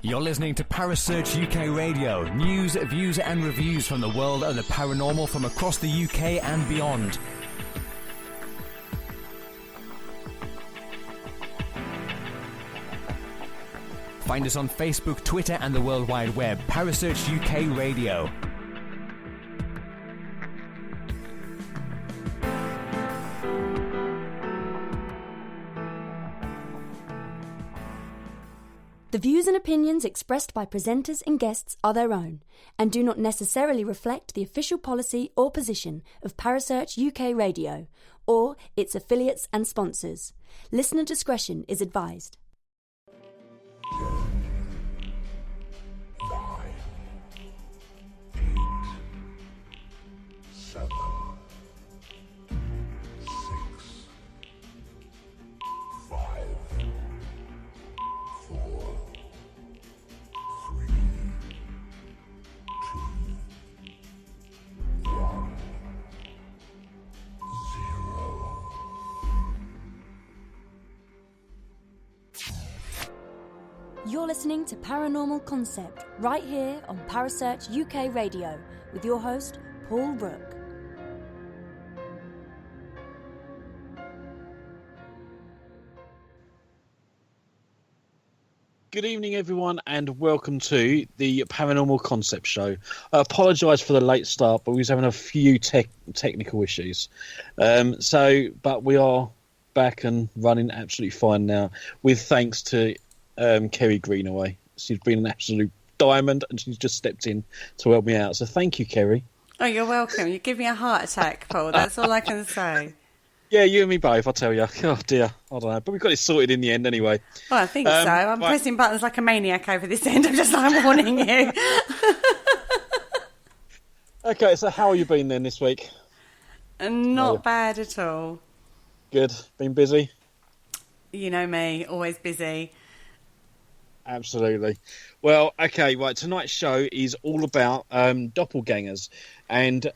You're listening to Parasearch UK Radio. News, views and reviews from the world of the paranormal from across the UK and beyond. Find us on Facebook, Twitter and the World Wide Web. Parasearch UK Radio. The views and opinions expressed by presenters and guests are their own and do not necessarily reflect the official policy or position of Parasearch UK Radio or its affiliates and sponsors. Listener discretion is advised. 5, 8, 7, 6, 5, 4, 3, 2, 1, 0. You're listening to Paranormal Concept right here on Parasearch UK Radio with your host, Paul Rook. Good evening, everyone, and welcome to the Paranormal Concept Show. I apologise for the late start, but we was having a few technical issues. But we are back and running absolutely fine now, with thanks to Kerry Greenaway. She's been an absolute diamond, and she's just stepped in to help me out. So thank you, Kerry. Oh, you're welcome. You give me a heart attack, Paul. That's all I can say. Yeah, you and me both, I'll tell you. Oh, dear. I don't know. But we got it sorted in the end anyway. Well, I think so. I'm pressing buttons like a maniac over this end. I'm just like warning you. Okay, so how have you been then this week? Not bad at all. Good. Been busy? You know me, always busy. Absolutely. Well, okay, right. Tonight's show is all about doppelgangers and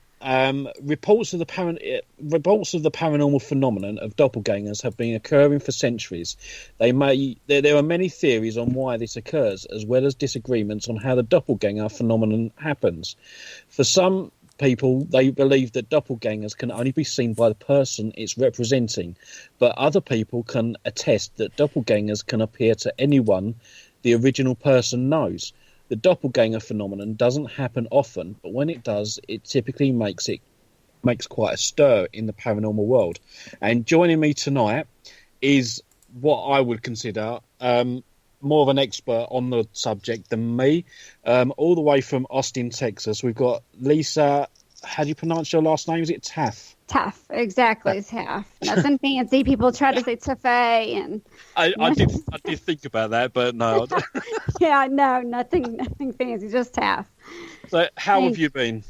reports of the paranormal phenomenon of doppelgangers have been occurring for centuries. There are many theories on why this occurs, as well as disagreements on how the doppelganger phenomenon happens. For some people, they believe that doppelgangers can only be seen by the person it's representing, but other people can attest that doppelgangers can appear to anyone the original person knows. The doppelganger phenomenon doesn't happen often, but when it does, it typically makes quite a stir in the paranormal world. And joining me tonight is what I would consider more of an expert on the subject than me. All the way from Austin, Texas, we've got Lisa. How do you pronounce your last name? Is it Taaffe? Taaffe, exactly. Taaffe. Nothing fancy. People try to say Taaffe, and I did think about that, but no. Yeah, no, nothing fancy. Just Taaffe. So, how have you been?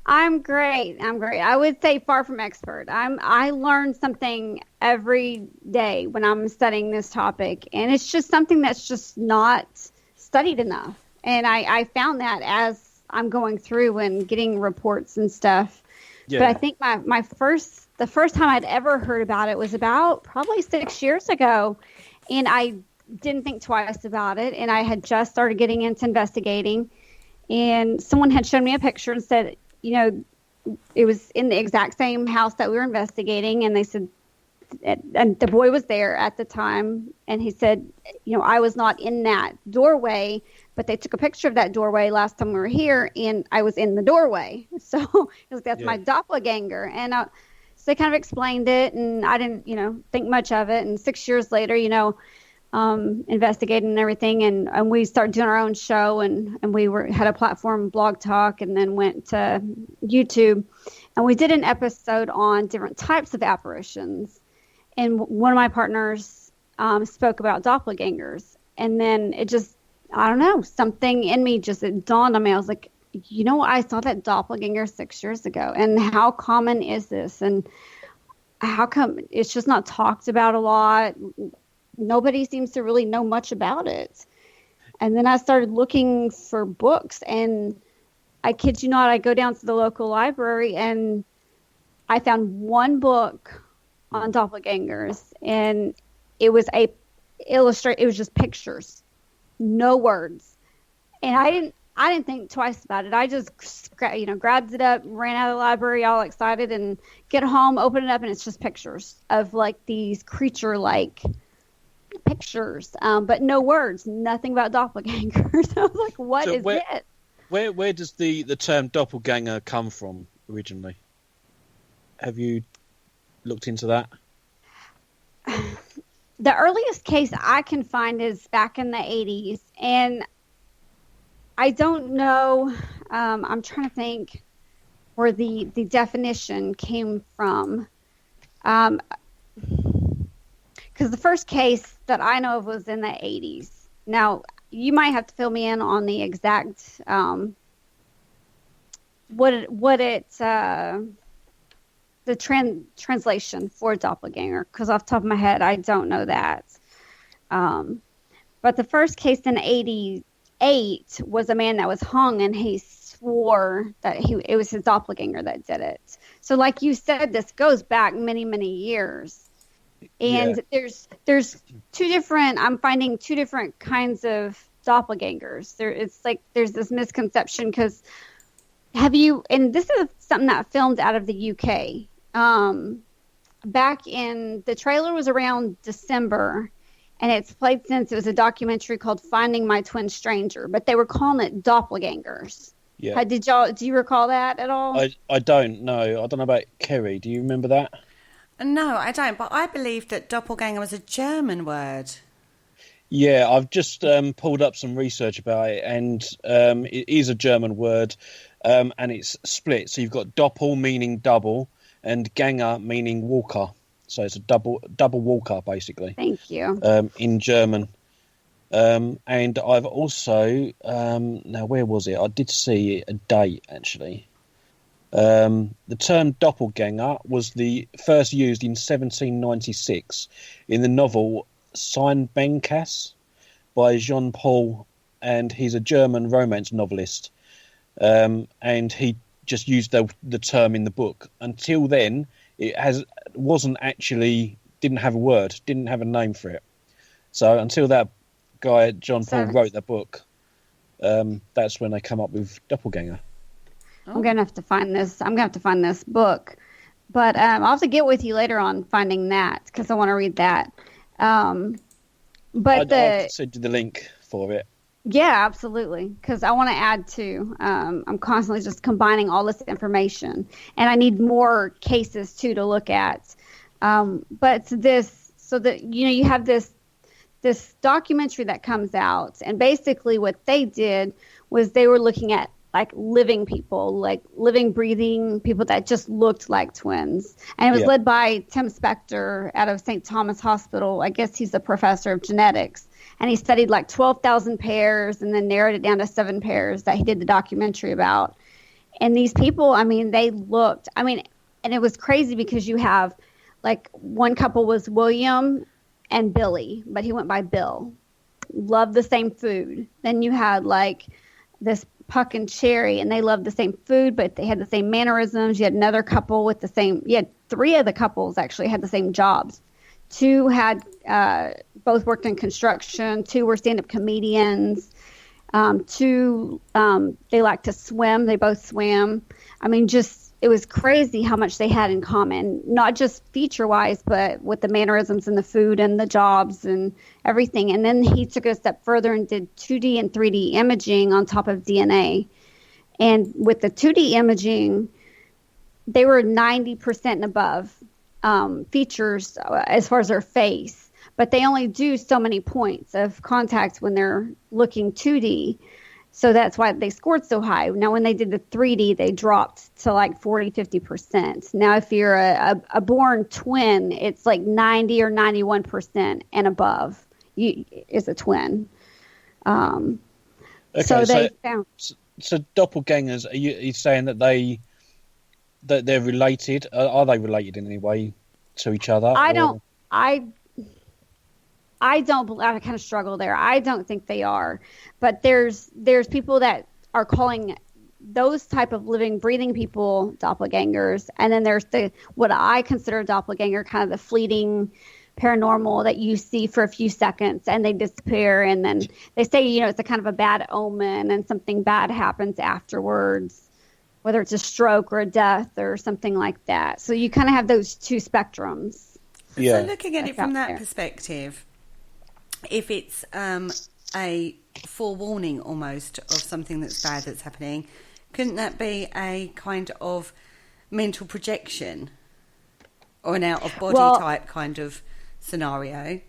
I'm great. I would say far from expert. I learn something every day when I'm studying this topic, and it's just something that's just not studied enough. And I found that as I'm going through and getting reports and stuff. Yeah. But I think the first time I'd ever heard about it was about probably 6 years ago, and I didn't think twice about it. And I had just started getting into investigating, and someone had shown me a picture and said, you know, it was in the exact same house that we were investigating, and they said, and the boy was there at the time, and he said, you know, I was not in that doorway, but they took a picture of that doorway last time we were here, and I was in the doorway. So that's my doppelganger. And so they kind of explained it, and I didn't, you know, think much of it. And 6 years later, you know, investigating and everything, and we started doing our own show, and we had a platform, Blog Talk, and then went to YouTube, and we did an episode on different types of apparitions. And one of my partners spoke about doppelgangers, and then it just, I don't know, something in me it dawned on me. I was like, you know, I saw that doppelganger 6 years ago, and how common is this? And how come it's just not talked about a lot? Nobody seems to really know much about it. And then I started looking for books, and I kid you not, I go down to the local library, and I found one book on doppelgangers, and it was just pictures. no words. And I didn't think twice about it. I just, grabbed it up, ran out of the library all excited, and get home, open it up, and it's just pictures of like these creature-like pictures, but no words, nothing about doppelgangers. I was like, what is it? Where does the term doppelganger come from originally? Have you looked into that? The earliest case I can find is back in the 80s, and I don't know. I'm trying to think where the definition came from. Because the first case that I know of was in the 80s. Now, you might have to fill me in on the exact the translation for doppelganger, because off the top of my head, I don't know that. But the first case in 88 was a man that was hung, and he swore that it was his doppelganger that did it. So like you said, this goes back many, many years. And there's I'm finding two different kinds of doppelgangers. It's like there's this misconception, because and this is something that filmed out of the UK. Back in, the trailer was around December, and it's played since. It was a documentary called Finding My Twin Stranger, but they were calling it doppelgangers. Yeah. Do you recall that at all? I don't know. I don't know about Kerry. Do you remember that? No, I don't. But I believe that doppelganger was a German word. Yeah, I've just pulled up some research about it, and it is a German word, and it's split. So you've got doppel, meaning double, and ganger, meaning walker. So it's a double walker, basically. Thank you. In German. And I've also, now where was it? I did see a date, actually. The term doppelganger was the first used in 1796 in the novel Seinbänkas by Jean-Paul, and he's a German romance novelist. And he just used the term in the book. Until then, it didn't have a word, didn't have a name for it. So until that guy John-Paul wrote that book, that's when they come up with doppelganger. I'm gonna have to find this. I'm gonna have to find this book, but I'll have to get with you later on finding that, because I want to read that. But I'll send you the link for it. Yeah, absolutely, because I want to add to. I'm constantly just combining all this information, and I need more cases too to look at. But this, so that you have this documentary that comes out, and basically what they did was they were looking at like living people, like living, breathing people that just looked like twins. And it was led by Tim Spector out of St. Thomas Hospital. I guess he's a professor of genetics. And he studied like 12,000 pairs and then narrowed it down to 7 pairs that he did the documentary about. And these people, they looked, and it was crazy, because you have like one couple was William and Billy, but he went by Bill. Loved the same food. Then you had like this Puck and Cherry, and they loved the same food, but they had the same mannerisms. You had another couple with you had 3 of the couples actually had the same jobs. 2 had both worked in construction. 2 were stand-up comedians. 2 they like to swim. They both swam. It was crazy how much they had in common, not just feature-wise, but with the mannerisms and the food and the jobs and everything. And then he took it a step further and did 2D and 3D imaging on top of DNA. And with the 2D imaging, they were 90% and above features as far as their face. But they only do so many points of contact when they're looking 2D. So that's why they scored so high. Now, when they did the 3D, they dropped to like 40, 50%. Now, if you're a born twin, it's like 90 or 91% and above is a twin. Okay, so they found. So doppelgangers, are you saying that they're related? Are they related in any way to each other? I don't believe. I kind of struggle there. I don't think they are, but there's people that are calling those type of living, breathing people doppelgangers, and then there's what I consider doppelganger, kind of the fleeting paranormal that you see for a few seconds and they disappear, and then they say, it's a kind of a bad omen and something bad happens afterwards, whether it's a stroke or a death or something like that. So you kind of have those two spectrums. So looking at it from that perspective, if it's a forewarning almost of something that's bad that's happening, couldn't that be a kind of mental projection or an out-of-body type kind of scenario?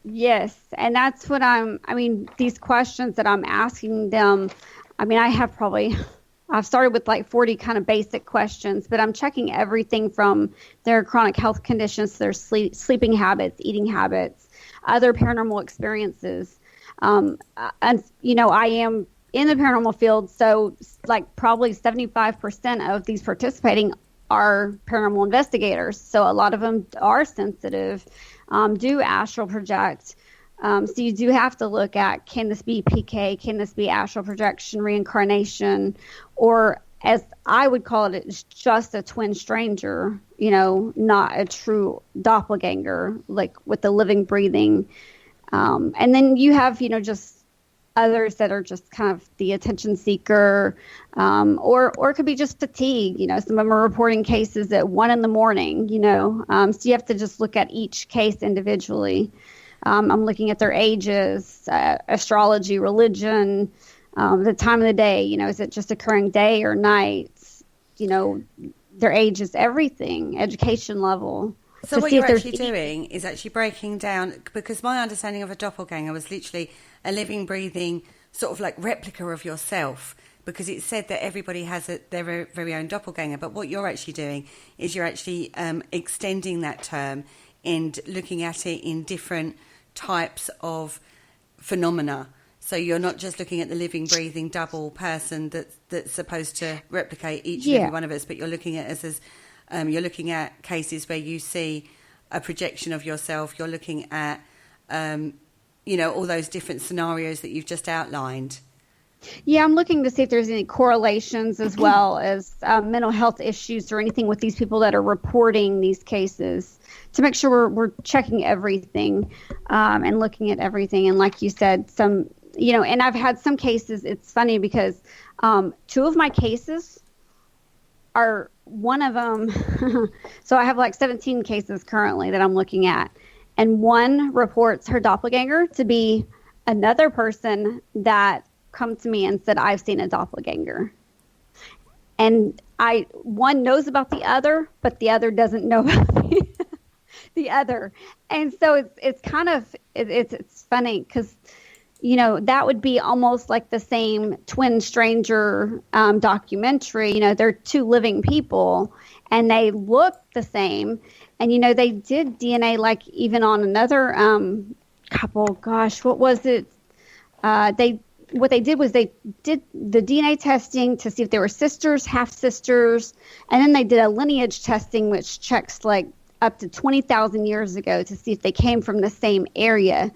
Yes, and that's what these questions that I'm asking them, I've started with like 40 kind of basic questions, but I'm checking everything from their chronic health conditions to their sleeping habits, eating habits, other paranormal experiences. And, I am in the paranormal field, so like probably 75% of these participating are paranormal investigators. So a lot of them are sensitive, do astral project. So you do have to look at, can this be PK? Can this be astral projection, reincarnation? Or as I would call it, it's just a twin stranger, not a true doppelganger, like with the living, breathing. And then you have, just others that are just kind of the attention seeker, or it could be just fatigue. Some of them are reporting cases at 1 a.m. So you have to just look at each case individually. I'm looking at their ages, astrology, religion, the time of the day. Is it just occurring day or night? Their ages, everything, education level. So what you're actually doing is actually breaking down, because my understanding of a doppelganger was literally a living, breathing sort of like replica of yourself, because it said that everybody has their very own doppelganger. But what you're actually doing is you're actually extending that term and looking at it in different types of phenomena. So you're not just looking at the living, breathing double person that's supposed to replicate each and every one of us, but you're looking at us as you're looking at cases where you see a projection of yourself. You're looking at all those different scenarios that you've just outlined. Yeah, I'm looking to see if there's any correlations as well as mental health issues or anything with these people that are reporting these cases, to make sure we're checking everything and looking at everything. And like you said, and I've had some cases, it's funny because 2 of my cases are, one of them, so I have like 17 cases currently that I'm looking at, and one reports her doppelganger to be another person that come to me and said, I've seen a doppelganger. And one knows about the other, but the other doesn't know about the other. And so it's kind of, it's funny because, that would be almost like the same twin stranger documentary. They're 2 living people and they look the same. And, they did DNA, like even on another couple, gosh, what was it? What they did was they did the DNA testing to see if they were sisters, half sisters, and then they did a lineage testing, which checks like up to 20,000 years ago to see if they came from the same area.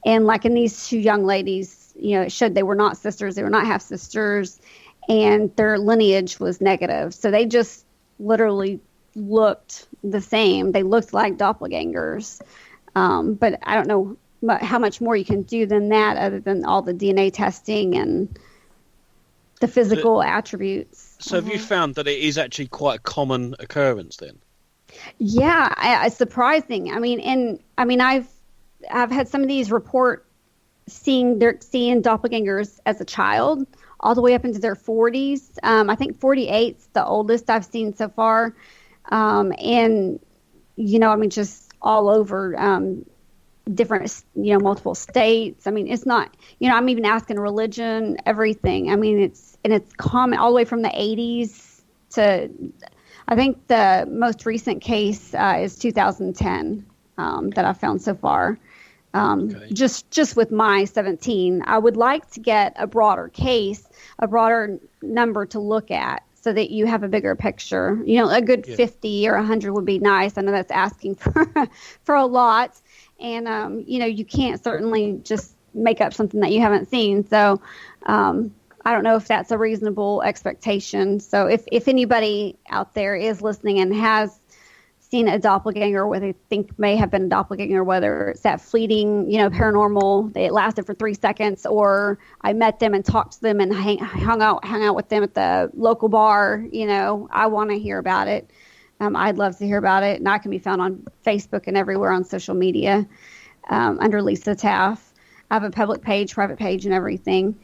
And like in these 2 young ladies, it showed they were not sisters, they were not half sisters, and their lineage was negative. So they just literally looked the same. They looked like doppelgangers. But I don't know how much more you can do than that, other than all the DNA testing and the physical attributes. So have you found that it is actually quite a common occurrence then? Yeah, it's surprising. I've had some of these report seeing doppelgangers as a child, all the way up into their 40s. I think 48's the oldest I've seen so far. And just all over different, multiple states. It's not, I'm even asking religion, everything. It's common all the way from the 80s to, I think the most recent case is 2010 that I've found so far. Okay. Just with my 17, I would like to get a broader case, a broader number to look at, so that you have a bigger picture. A good 50 or 100 would be nice. I know that's asking for a lot. And, you can't certainly just make up something that you haven't seen. So I don't know if that's a reasonable expectation. So if anybody out there is listening and has seen a doppelganger, what they think may have been a doppelganger, whether it's that fleeting, paranormal, it lasted for 3 seconds, or I met them and talked to them and hung out with them at the local bar. I want to hear about it. I'd love to hear about it. And I can be found on Facebook and everywhere on social media under Lisa Taaffe. I have a public page, private page, and everything.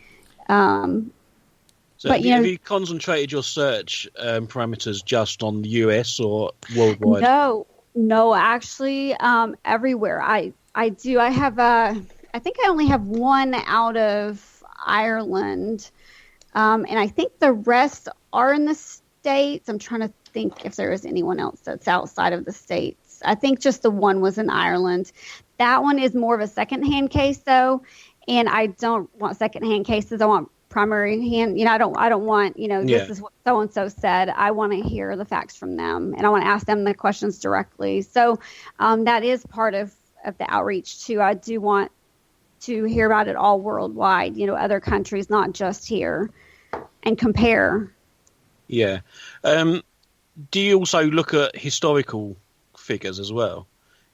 So have you concentrated your search parameters just on the US or worldwide? No, actually, everywhere. I do. I have I think I only have one out of Ireland, and I think the rest are in the States. I'm trying to think if there is anyone else that's outside of the States. I think just the one was in Ireland. That one is more of a secondhand case, though, and I don't want secondhand cases. I want primary hand. I don't want, this is what so-and-so said. I want to hear the facts from them, and I want to ask them the questions directly. So that is part of the outreach, too. I do want to hear about it all worldwide, other countries, not just here, and compare. Yeah. Do you also look at historical figures as well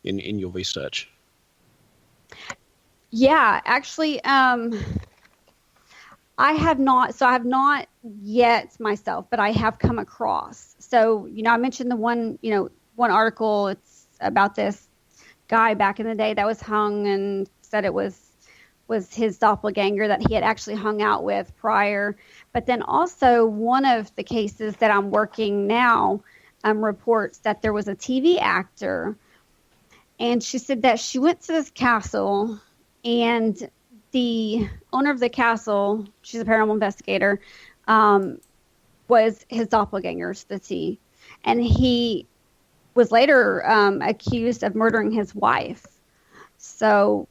in your research? Yeah, actually, I have not. So I have not yet myself, but I have come across. So, I mentioned the one article. It's about this guy back in the day that was hung and said it was his doppelganger that he had actually hung out with prior. But then also one of the cases that I'm working now reports that there was a TV actor, and she said that she went to this castle, and the owner of the castle, she's a paranormal investigator, was his doppelganger, the T. And he was later accused of murdering his wife. So,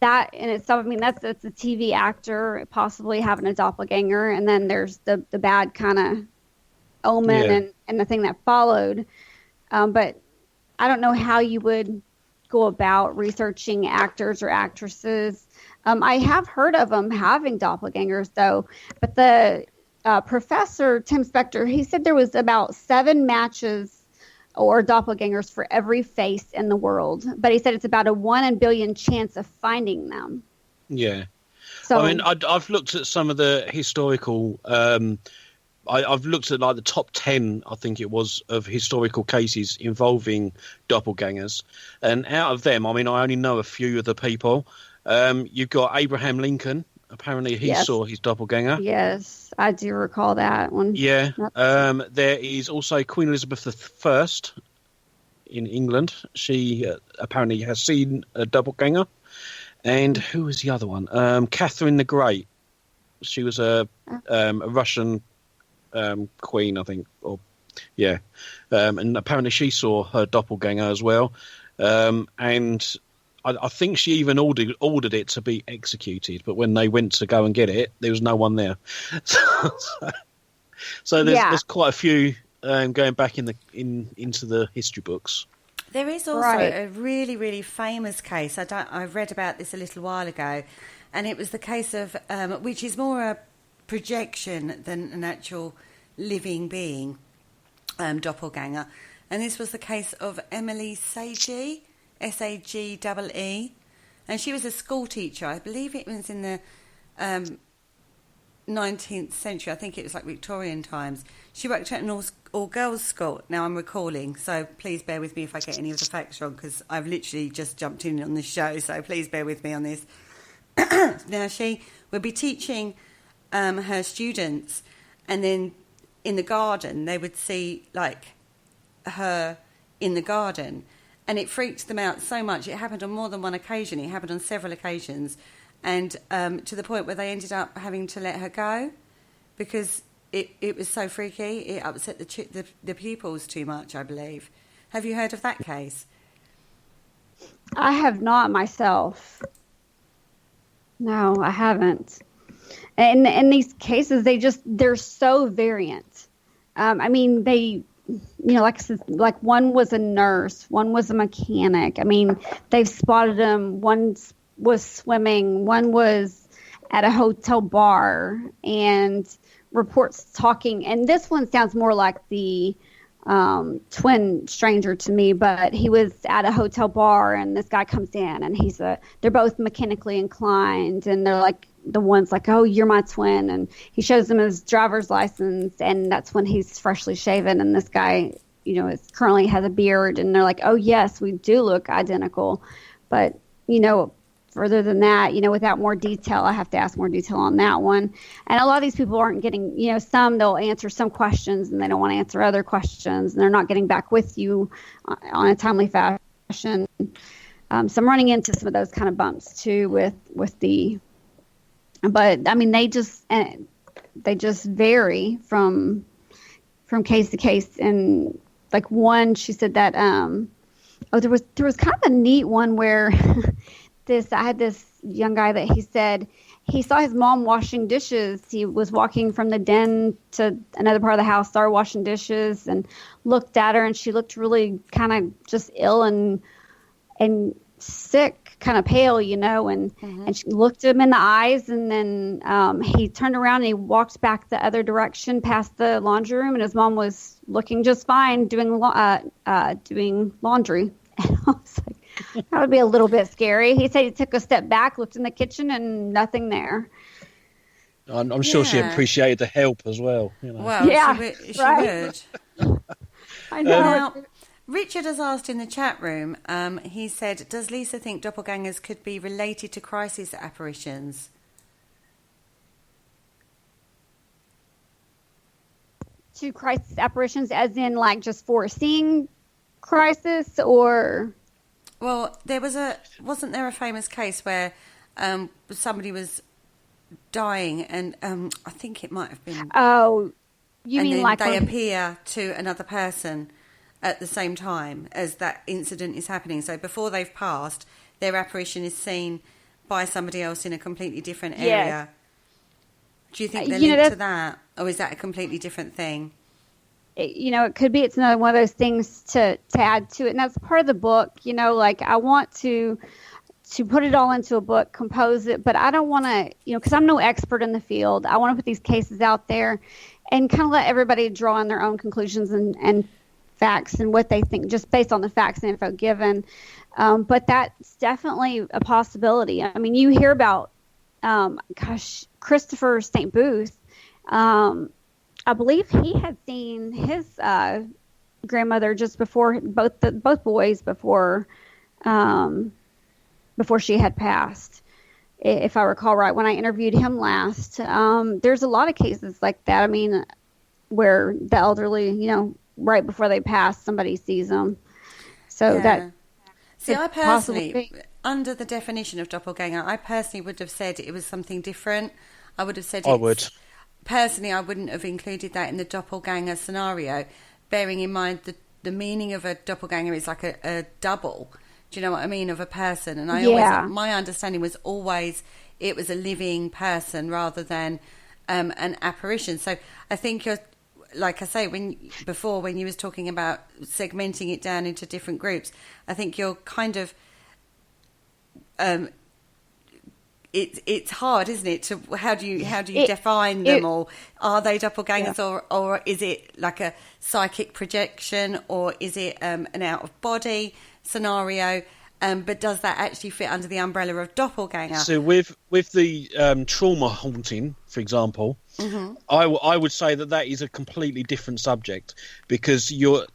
that in itself, that's a TV actor possibly having a doppelganger. And then there's the bad kind of omen and the thing that followed. But I don't know how you would go about researching actors or actresses. I have heard of them having doppelgangers, though. But the professor, Tim Spector, he said there was about 7 matches or doppelgangers for every face in the world. But he said it's about a 1 in a billion chance of finding them. Yeah. So, I've looked at some of the historical... I've looked at the top 10, I think it was, of historical cases involving doppelgangers. And out of them, I only know a few of the people. You've got Abraham Lincoln. Apparently he saw his doppelganger. Yes, I do recall that one. Yeah. There is also Queen Elizabeth I in England. She apparently has seen a doppelganger. And who was the other one? Catherine the Great. She was a Russian... queen, I think, and apparently she saw her doppelganger as well, and I think she even ordered it to be executed, but when they went to go and get it, there was no one there. So there's quite a few going back into the history books. There is also a really, really famous case. I read about this a little while ago, and it was the case of which is more a projection than an actual living being, doppelganger. And this was the case of Emily Sage, Sagee, and she was a school teacher. I believe it was in the 19th century. I think it was Victorian times. She worked at an all-girls school. Now I'm recalling, so please bear with me if I get any of the facts wrong, because I've literally just jumped in on the show, so please bear with me on this. Now she would be teaching her students, and then in the garden they would see her in the garden, and it freaked them out so much. It happened on more than one occasion. It happened on several occasions, and to the point where they ended up having to let her go because it was so freaky. It upset the pupils too much, I believe. Have you heard of that case? I have not myself. No, I haven't. And in these cases, they're so variant. They, like I said, one was a nurse, one was a mechanic. They've spotted them. One was swimming, one was at a hotel bar, and reports talking. And this one sounds more like the twin stranger to me, but he was at a hotel bar and this guy comes in and they're both mechanically inclined and they're like, the one's like, oh, you're my twin. And he shows him his driver's license and that's when he's freshly shaven. And this guy, currently has a beard and they're like, oh yes, we do look identical. But, further than that, without more detail, I have to ask more detail on that one. And a lot of these people aren't getting, some they'll answer some questions and they don't want to answer other questions and they're not getting back with you on a timely fashion. So I'm running into some of those kind of bumps too but I mean, they just vary from case to case. And like one, she said that, there was kind of a neat one where I had this young guy that he said he saw his mom washing dishes. He was walking from the den to another part of the house, started washing dishes and looked at her and she looked really kind of just ill and sick, kind of pale, and she looked him in the eyes and then he turned around and he walked back the other direction past the laundry room and his mom was looking just fine doing laundry. And I was like, that would be a little bit scary. He said he took a step back, looked in the kitchen, and nothing there. I'm sure she appreciated the help as well. Well, yeah, she would. I know. Now, Richard has asked in the chat room, he said, does Lisa think doppelgangers could be related to crisis apparitions? To crisis apparitions as in like just foreseeing crisis or... Well, wasn't there a famous case where somebody was dying and I think it might have been... Oh, you and mean then like... they appear to another person at the same time as that incident is happening. So before they've passed, their apparition is seen by somebody else in a completely different area. Yes. Do you think they're linked to that? Or is that a completely different thing? It could be. It's another one of those things to add to it. And that's part of the book. Like I want to put it all into a book, compose it, but I don't want to, because I'm no expert in the field. I want to put these cases out there and kind of let everybody draw on their own conclusions and facts and what they think just based on the facts and info given. But that's definitely a possibility. I mean, you hear about, Christopher St. Booth, I believe he had seen his grandmother just before both boys before she had passed, if I recall right. When I interviewed him last, there's a lot of cases like that. I mean, where the elderly, right before they pass, somebody sees them. So that. See, I personally, under the definition of doppelganger, I personally would have said it was something different. I would have said I would. Personally, I wouldn't have included that in the doppelganger scenario, bearing in mind the meaning of a doppelganger is like a double. Do you know what I mean, of a person? And my understanding was always it was a living person rather than an apparition. So I think you're, like I say, when you was talking about segmenting it down into different groups, I think you're kind of it's hard, isn't it? To how do you define them, or are they doppelgangers, or is it like a psychic projection, or is it an out of body scenario? But does that actually fit under the umbrella of doppelganger? So with the trauma haunting, for example, I would say that is a completely different subject, because you're,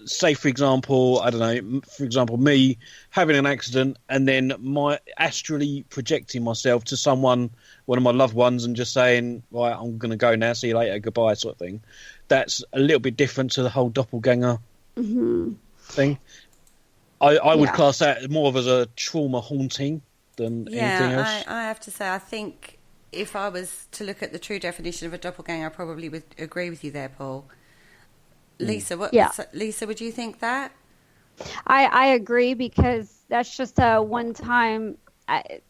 say for example, I don't know, for example, me having an accident and then my astrally projecting myself to someone, one of my loved ones, and just saying, right, I'm going to go now, see you later, goodbye, sort of thing. That's a little bit different to the whole doppelganger thing. I would class that more of as a trauma haunting than anything else. I have to say, I think if I was to look at the true definition of a doppelganger, I probably would agree with you there, Paul. Lisa, Lisa, would you think that? I agree, because that's just a one-time. I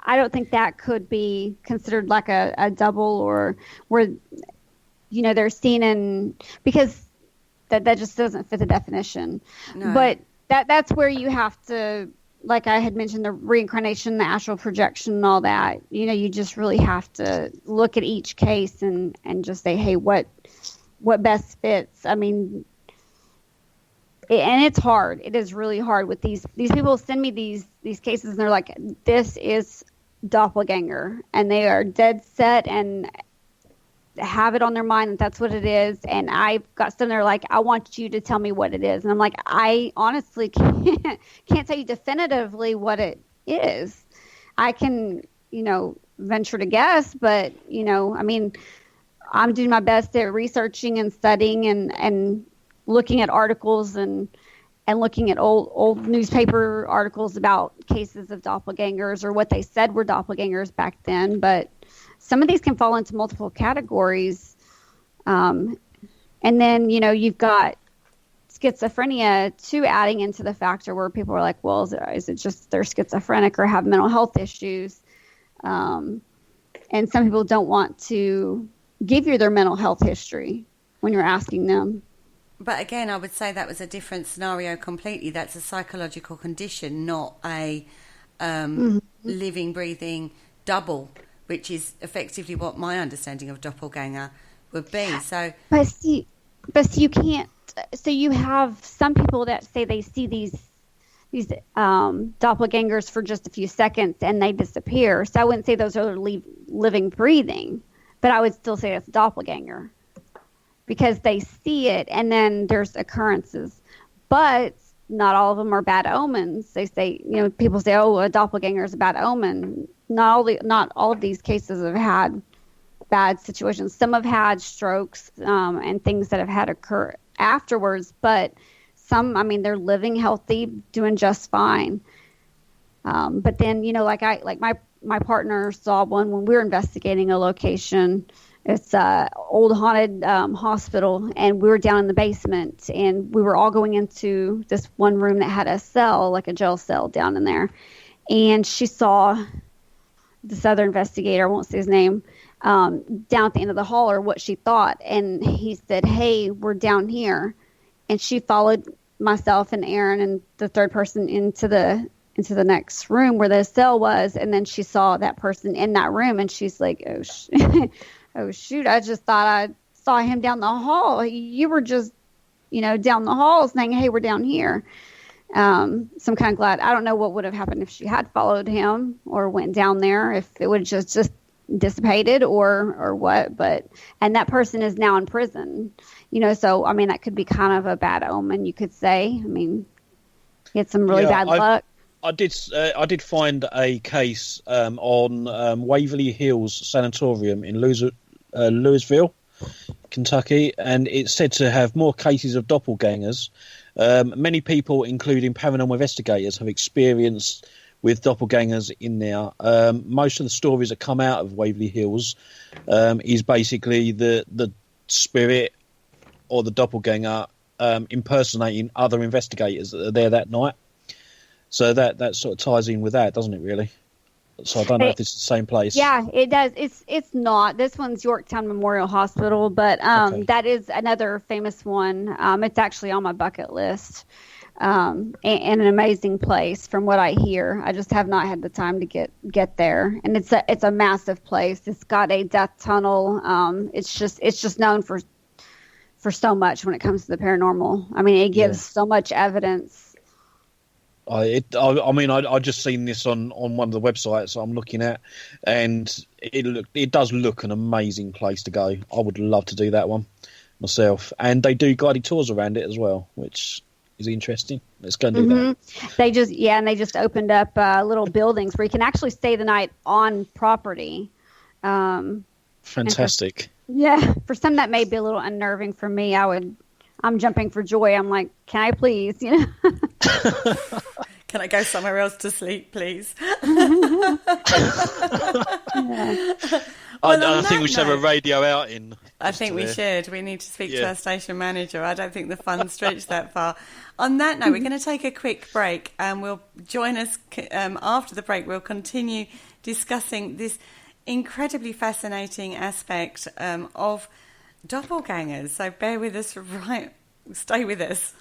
don't think that could be considered like a double, or where they're seen in, because that just doesn't fit the definition. No. But that's where you have to, like I had mentioned, the reincarnation, the astral projection, and all that. You just really have to look at each case and just say, hey, what what best fits. I mean, and it's hard. It is really hard with these people send me these cases and they're like, this is doppelganger, and they are dead set and have it on their mind that that's what it is. And I've got some that are like, I want you to tell me what it is. And I'm like, I honestly can't tell you definitively what it is. I can, venture to guess, but, I mean, I'm doing my best at researching and studying and looking at articles and looking at old newspaper articles about cases of doppelgangers or what they said were doppelgangers back then. But some of these can fall into multiple categories. And then, you've got schizophrenia too, adding into the factor where people are like, well, is it just they're schizophrenic or have mental health issues? And some people don't want to give you their mental health history when you're asking them. But again, I would say that was a different scenario completely. That's a psychological condition, not a living, breathing double, which is effectively what my understanding of doppelganger would be. So, but see, you can't. So you have some people that say they see these doppelgangers for just a few seconds and they disappear. So I wouldn't say those are living, breathing, but I would still say it's a doppelganger because they see it and then there's occurrences. But not all of them are bad omens. They say, people say, oh, a doppelganger is a bad omen. Not all of these cases have had bad situations. Some have had strokes and things that have had occur afterwards, but some, I mean, they're living healthy, doing just fine. But then, my partner saw one when we were investigating a location. It's a old haunted hospital, and we were down in the basement, and we were all going into this one room that had a cell, like a jail cell down in there. And she saw this other investigator, I won't say his name, down at the end of the hall, or what she thought. And he said, hey, we're down here. And she followed myself and Aaron and the third person into the next room where the cell was. And then she saw that person in that room, and she's like, oh shoot, I just thought I saw him down the hall. You were just, down the hall saying, hey, we're down here. So I'm kind of glad. I don't know what would have happened if she had followed him or went down there, if it would have just dissipated or what. And that person is now in prison, so, I mean, that could be kind of a bad omen, you could say. I mean, he had some really bad luck. I did find a case on Waverly Hills Sanatorium in Louisville, Kentucky, and it's said to have more cases of doppelgangers. Many people, including paranormal investigators, have experienced with doppelgangers in there. Most of the stories that come out of Waverly Hills is basically the spirit or the doppelganger impersonating other investigators that are there that night. So that sort of ties in with that, doesn't it, really? So I don't know if this is the same place. Yeah, it does. It's not. This one's Yorktown Memorial Hospital, but Okay. That is another famous one. It's actually on my bucket list, and an amazing place from what I hear. I just have not had the time to get there, and it's a massive place. It's got a death tunnel. It's just known for so much when it comes to the paranormal. I mean, it gives so much evidence. I just seen this on one of the websites I'm looking at, and it does look an amazing place to go. I would love to do that one myself, and they do guided tours around it as well, which is interesting. Let's go and do that. They just opened up little buildings where you can actually stay the night on property. Fantastic. For some that may be a little unnerving for me. I'm jumping for joy. I'm like, can I please, Can I go somewhere else to sleep, please? I think we should have a radio outing. I think we should. We need to speak to our station manager. I don't think the funds stretch that far. On that note, we're going to take a quick break, and we'll join us after the break. We'll continue discussing this incredibly fascinating aspect of doppelgangers. So bear with us, stay with us.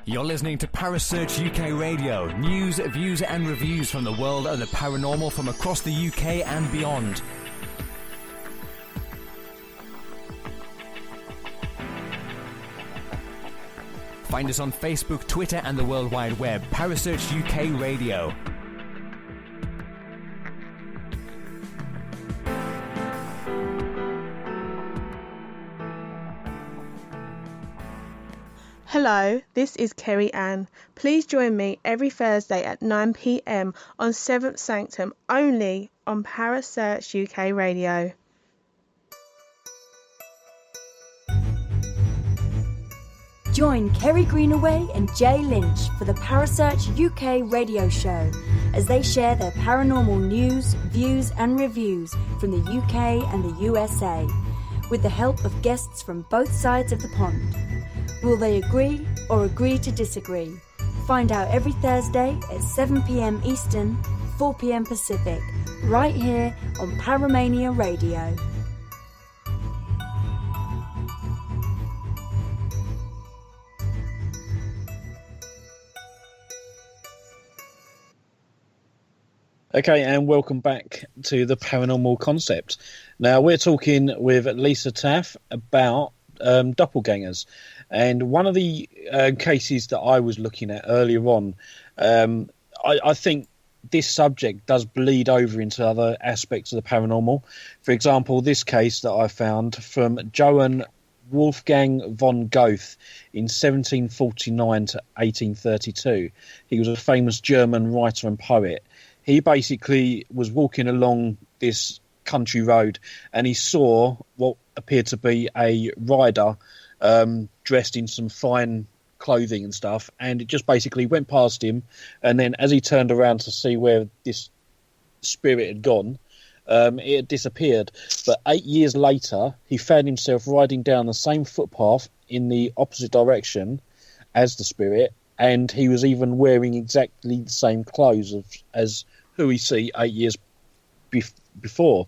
You're listening to Parasearch UK Radio. News, views and reviews from the world of the paranormal from across the UK and beyond. Find us on Facebook, Twitter and the World Wide Web. Parasearch UK Radio. Hello, this is Kerry Ann. Please join me every Thursday at 9 p.m. on Seventh Sanctum, only on Parasearch UK Radio. Join Kerry Greenaway and Jay Lynch for the Parasearch UK radio show as they share their paranormal news, views and reviews from the UK and the USA, with the help of guests from both sides of the pond. Will they agree or agree to disagree? Find out every Thursday at 7 p.m. Eastern, 4 p.m. Pacific, right here on Paramania Radio. Okay, and welcome back to the Paranormal Concept. Now, we're talking with Lisa Taaffe about doppelgangers. And one of the cases that I was looking at earlier on, I think this subject does bleed over into other aspects of the paranormal. For example, this case that I found from Johann Wolfgang von Goethe in 1749 to 1832. He was a famous German writer and poet. He basically was walking along this country road and he saw what appeared to be a rider dressed in some fine clothing and stuff, and it just basically went past him, and then as he turned around to see where this spirit had gone, it had disappeared. But 8 years later he found himself riding down the same footpath in the opposite direction as the spirit, and he was even wearing exactly the same clothes as who we see 8 years before.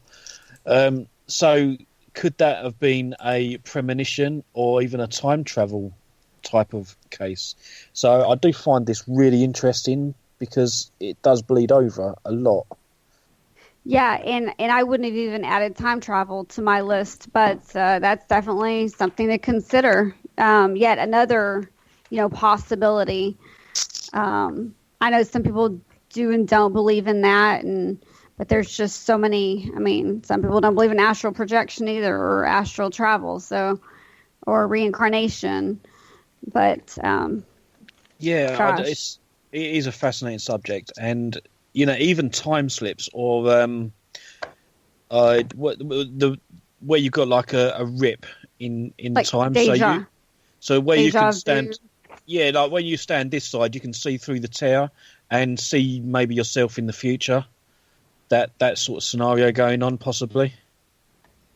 So could that have been a premonition or even a time travel type of case? So I do find this really interesting because it does bleed over a lot. Yeah, and I wouldn't have even added time travel to my list, but that's definitely something to consider. Yet another, possibility. I know some people do and don't believe in that, but there's just so many. I mean, some people don't believe in astral projection either, or astral travel, or reincarnation. But it is a fascinating subject, and even time slips or where you've got like a rip in like time, so where you can stand. Yeah, like when you stand this side, you can see through the tear and see maybe yourself in the future. That sort of scenario going on, possibly.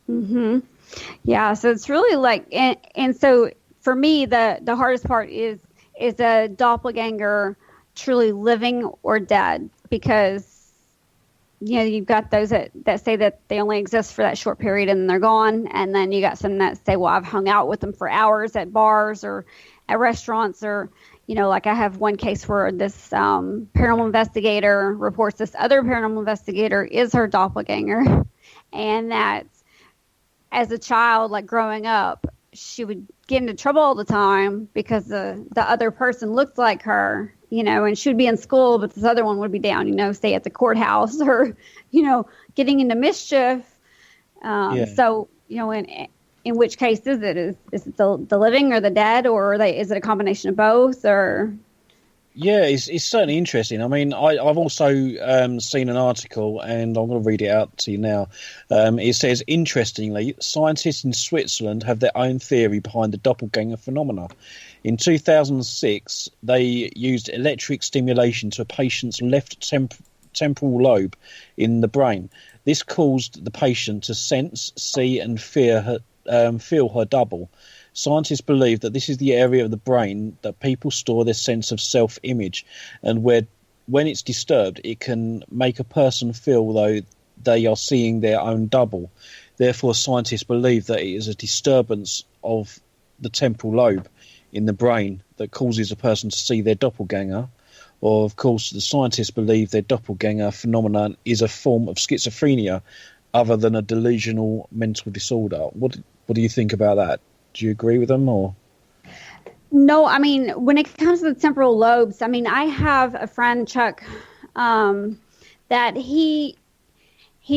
Mm-hmm. Yeah, so it's really like, and so for me, the hardest part is a doppelganger truly living or dead? Because, you've got those that say that they only exist for that short period and then they're gone. And then you got some that say, well, I've hung out with them for hours at bars or at restaurants, or, like I have one case where this paranormal investigator reports this other paranormal investigator is her doppelganger. And that as a child, like growing up, she would get into trouble all the time because the other person looked like her, and she would be in school, but this other one would be down, stay at the courthouse or, getting into mischief. So, in which case is it? Is it the living or the dead, or is it a combination of both? Or yeah, it's certainly interesting. I mean, I've also seen an article, and I'm going to read it out to you now. It says, interestingly, scientists in Switzerland have their own theory behind the doppelganger phenomena. In 2006, they used electric stimulation to a patient's left temporal lobe in the brain. This caused the patient to sense, see, and feel her double. Scientists believe that this is the area of the brain that people store their sense of self-image, and when it's disturbed, it can make a person feel though they are seeing their own double. Therefore, scientists believe that it is a disturbance of the temporal lobe in the brain that causes a person to see their doppelganger. Or, of course, the scientists believe their doppelganger phenomenon is a form of schizophrenia other than a delusional mental disorder. What do you think about that? Do you agree with them, or? No, I mean, when it comes to the temporal lobes, I mean, I have a friend, Chuck, that he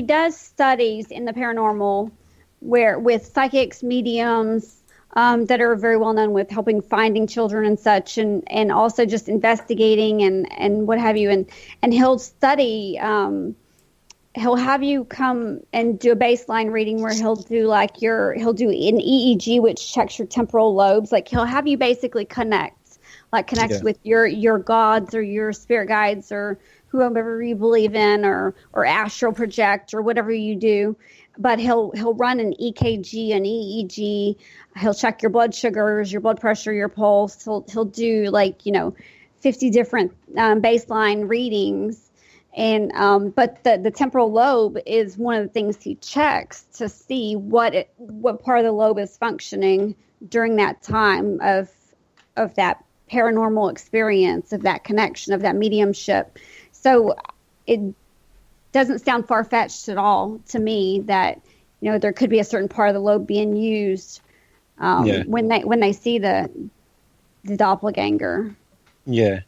does studies in the paranormal where with psychics, mediums, that are very well known with helping finding children and such, and also just investigating and what have you. And he'll study, he'll have you come and do a baseline reading where he'll do he'll do an EEG, which checks your temporal lobes. Like he'll have you basically connect with your gods or your spirit guides or whoever you believe in, or astral project or whatever you do. But he'll run an EKG, an EEG. He'll check your blood sugars, your blood pressure, your pulse. He'll do 50 different baseline readings. And but the temporal lobe is one of the things he checks to see what part of the lobe is functioning during that time of that paranormal experience, of that connection, of that mediumship. So it doesn't sound far-fetched at all to me that there could be a certain part of the lobe being used when they see the doppelganger. Yeah.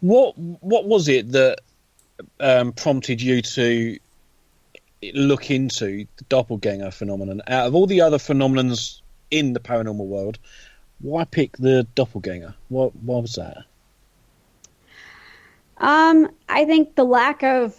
What was it that prompted you to look into the doppelganger phenomenon? Out of all the other phenomenons in the paranormal world, why pick the doppelganger? Why was that? I think the lack of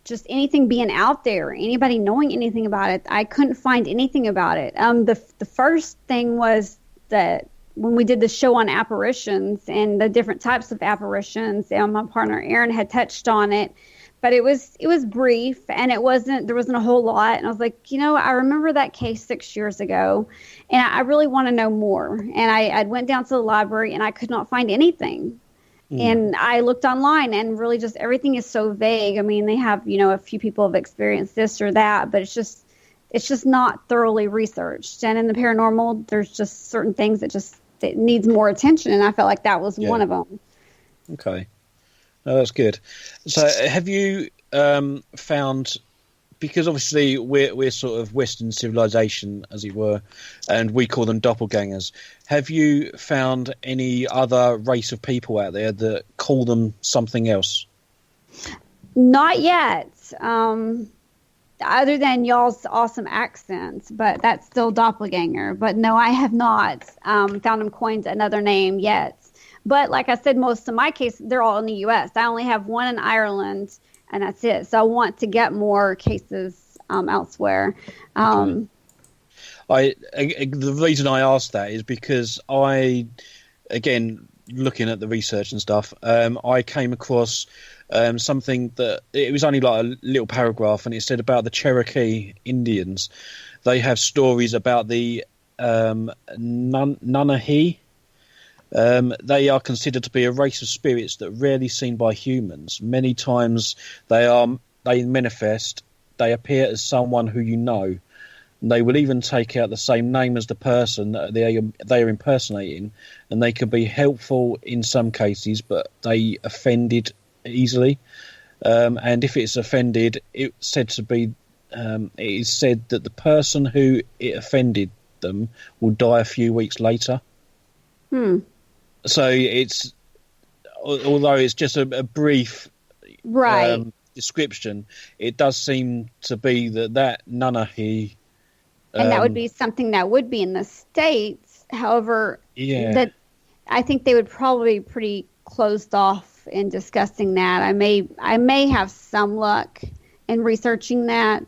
just anything being out there, anybody knowing anything about it. I couldn't find anything about it. The first thing was that when we did the show on apparitions and the different types of apparitions, my partner Aaron had touched on it, but it was brief and there wasn't a whole lot. And I was like, I remember that case 6 years ago, and I really want to know more. And I went down to the library and I could not find anything. And I looked online, and really just everything is so vague. I mean, they have, a few people have experienced this or that, but it's just not thoroughly researched. And in the paranormal, there's just certain things that needs more attention, and I felt like that was one of them. Okay. No, that's good. So have you found, because obviously we're sort of Western civilization, as it were, and we call them doppelgangers. Have you found any other race of people out there that call them something else? Not yet. Other than y'all's awesome accents, but that's still doppelganger. But no, I have not found them coined another name yet. But like I said, most of my cases, they're all in the U.S. I only have one in Ireland, and that's it. So I want to get more cases elsewhere. Okay. The reason I asked that is because again, looking at the research and stuff, I came across something that it was only like a little paragraph, and it said about the Cherokee Indians. They have stories about the Nanahe. They are considered to be a race of spirits that are rarely seen by humans. Many times they manifest. They appear as someone who you know. They will even take out the same name as the person that they are impersonating, and they can be helpful in some cases, but they offended easily. And if it's offended, it is said that the person who it offended them will die a few weeks later. So although it's just a brief description, it does seem to be that Nanahe. And that would be something that would be in the States. However, that I think they would probably be pretty closed off in discussing that. I may have some luck in researching that.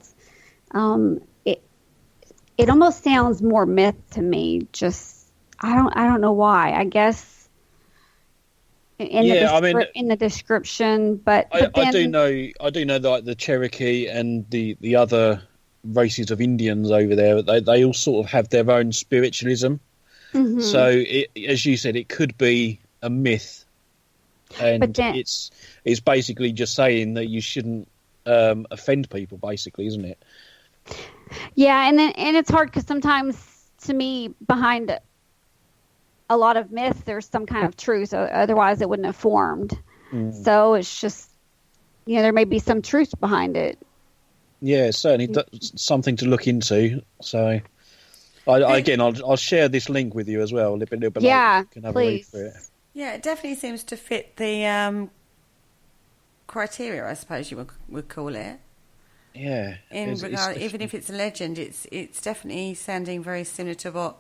It almost sounds more myth to me. Just I don't know why. I guess in the description, but then, I do know that the Cherokee and the other races of Indians over there, they all sort of have their own spiritualism. Mm-hmm. So as you said, it could be a myth, and it's basically just saying that you shouldn't offend people, basically, isn't it? Yeah, and it's hard because sometimes, to me, behind a lot of myth, there's some kind of truth. Otherwise, it wouldn't have formed. So it's just, there may be some truth behind it. Yeah, certainly something to look into. So, I'll share this link with you as well. A little bit later. Yeah, You can have please. a read through it. Yeah, it definitely seems to fit the criteria, I suppose you would call it. Yeah. In regard, even if it's a legend, it's definitely sounding very similar to what,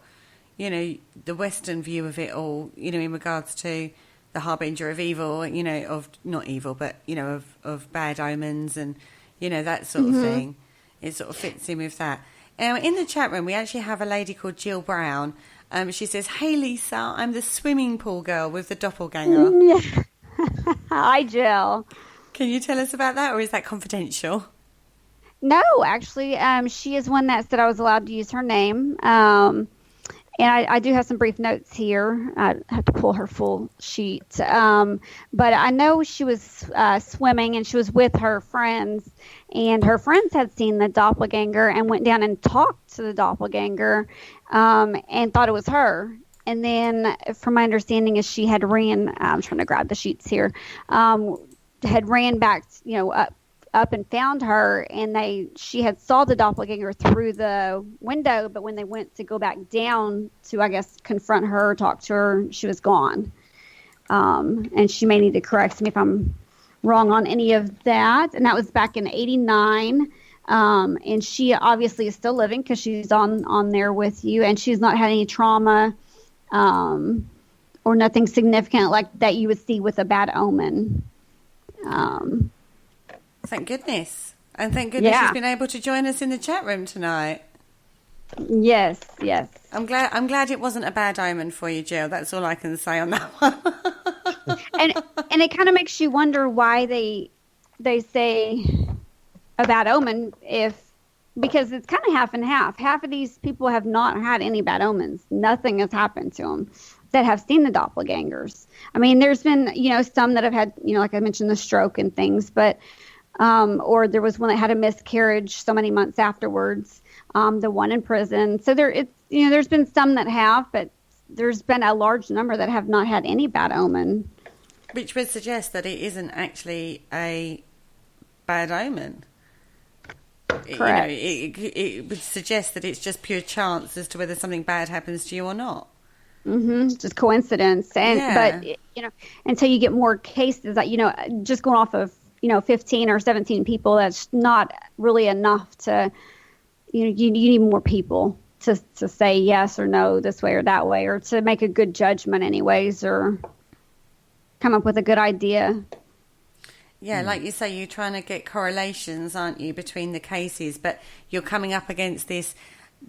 the Western view of it all, in regards to the harbinger of evil, of not evil, but, of bad omens and, that sort of thing. It sort of fits in with that. In the chat room, we actually have a lady called Jill Brown. She says, "Hey, Lisa, I'm the swimming pool girl with the doppelganger." Hi, Jill. Can you tell us about that, or is that confidential? No, actually, she is one that said I was allowed to use her name. And I do have some brief notes here. I have to pull her full sheet. But I know she was swimming, and she was with her friends. And her friends had seen the doppelganger and went down and talked to the doppelganger and thought it was her. And then, from my understanding, is she had I'm trying to grab the sheets here, had ran back, up and found her, and she had saw the doppelganger through the window, but when they went to go back down to, I guess, confront her, talk to her, she was gone. And she may need to correct me if I'm wrong on any of that. And that was back in '89. And she obviously is still living because she's on there with you, and she's not had any trauma or nothing significant like that you would see with a bad omen. Thank goodness. And thank goodness she's been able to join us in the chat room tonight. Yes. I'm glad it wasn't a bad omen for you, Jill. That's all I can say on that one. and it kind of makes you wonder why they say a bad omen because it's kind of half and half. Half of these people have not had any bad omens. Nothing has happened to them that have seen the doppelgangers. I mean, there's been, some that have had, like I mentioned, the stroke and things, but or there was one that had a miscarriage so many months afterwards, the one in prison. So there's been some that have, but there's been a large number that have not had any bad omen. Which would suggest that it isn't actually a bad omen. Correct. It would suggest that it's just pure chance as to whether something bad happens to you or not. Just coincidence. But until you get more cases that, just going off of, 15 or 17 people, that's not really enough to, you need more people to say yes or no this way or that way, or to make a good judgment anyways, or come up with a good idea. Yeah, like you say, you're trying to get correlations, aren't you, between the cases, but you're coming up against this